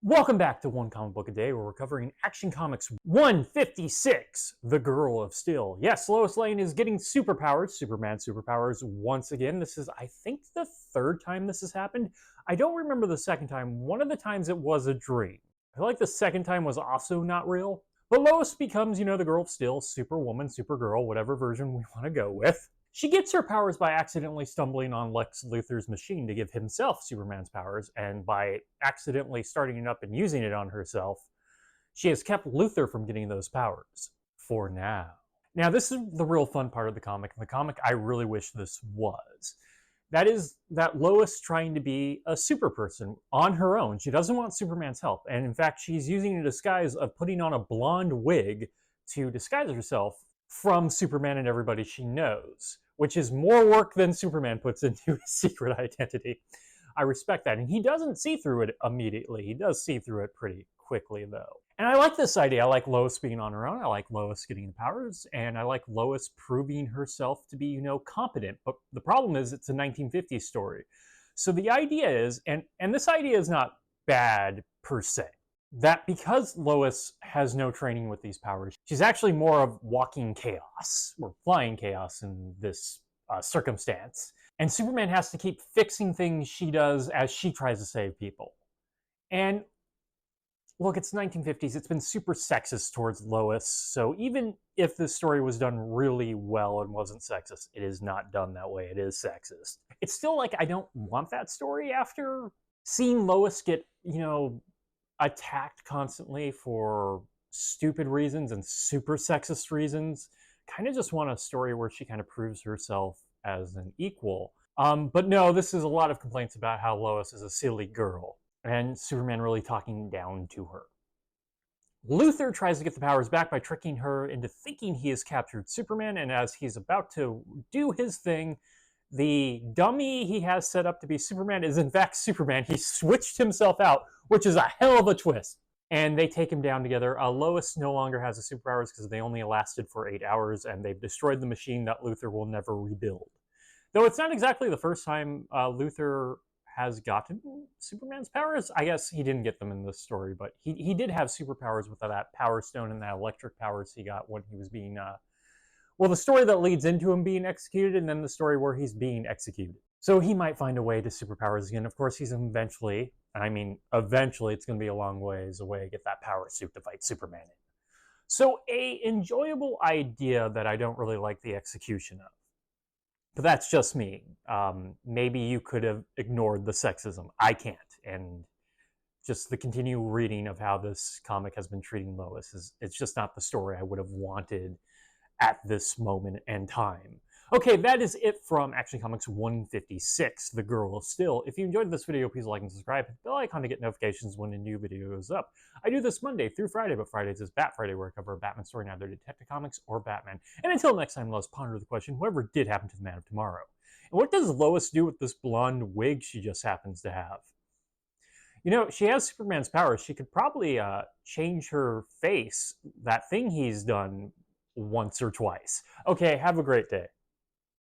Welcome back to One Comic Book a Day, where we're covering Action Comics 156, The Girl of Steel. Yes, Lois Lane is getting superpowers, Superman superpowers, once again. This is, I think, the third time this has happened. I don't remember the second time. One of the times it was a dream. I feel like the second time was also not real. But Lois becomes, the Girl of Steel, Superwoman, Supergirl, whatever version we want to go with. She gets her powers by accidentally stumbling on Lex Luthor's machine to give himself Superman's powers, and by accidentally starting it up and using it on herself, she has kept Luthor from getting those powers. For now. Now, this is the real fun part of the comic, and the comic I really wish this was. That is that Lois trying to be a super person on her own. She doesn't want Superman's help, and in fact, she's using a disguise of putting on a blonde wig to disguise herself from Superman and everybody she knows, which is more work than Superman puts into his secret identity. I respect that. And he doesn't see through it immediately. He does see through it pretty quickly, though. And I like this idea. I like Lois being on her own. I like Lois getting the powers. And I like Lois proving herself to be, competent. But the problem is it's a 1950s story. So the idea is, and this idea is not bad per se, that because Lois has no training with these powers, she's actually more of walking chaos, or flying chaos in this circumstance. And Superman has to keep fixing things she does as she tries to save people. And look, it's 1950s. It's been super sexist towards Lois. So even if this story was done really well and wasn't sexist, it is not done that way. It is sexist. It's still like I don't want that story after seeing Lois get, attacked constantly for stupid reasons and super sexist reasons. Kind of just want a story where she kind of proves herself as an equal. But no, this is a lot of complaints about how Lois is a silly girl and Superman really talking down to her. Luthor tries to get the powers back by tricking her into thinking he has captured Superman, and as he's about to do his thing, the dummy he has set up to be Superman is in fact Superman. He switched himself out, which is a hell of a twist. And they take him down together. Lois no longer has the superpowers because they only lasted for 8 hours, and they've destroyed the machine that Luthor will never rebuild. Though it's not exactly the first time Luthor has gotten Superman's powers. I guess he didn't get them in this story, but he did have superpowers with that Power Stone and that electric powers he got when he was being... well, the story that leads into him being executed, and then the story where he's being executed. So he might find a way to superpowers again. Of course, he's eventually, it's going to be a long ways away to get that power suit to fight Superman in. So a enjoyable idea that I don't really like the execution of. But that's just me. Maybe you could have ignored the sexism. I can't. And just the continual reading of how this comic has been treating Lois it's just not the story I would have wanted at this moment and time. Okay, that is it from Action Comics 156, The Girl of Steel. If you enjoyed this video, please like and subscribe. Hit the bell icon to get notifications when a new video goes up. I do this Monday through Friday, but Fridays is Bat Friday, where I cover a Batman story in either Detective Comics or Batman. And until next time, let's ponder the question, whatever did happen to the Man of Tomorrow? And what does Lois do with this blonde wig she just happens to have? She has Superman's powers. She could probably change her face, that thing he's done once or twice. Okay, have a great day.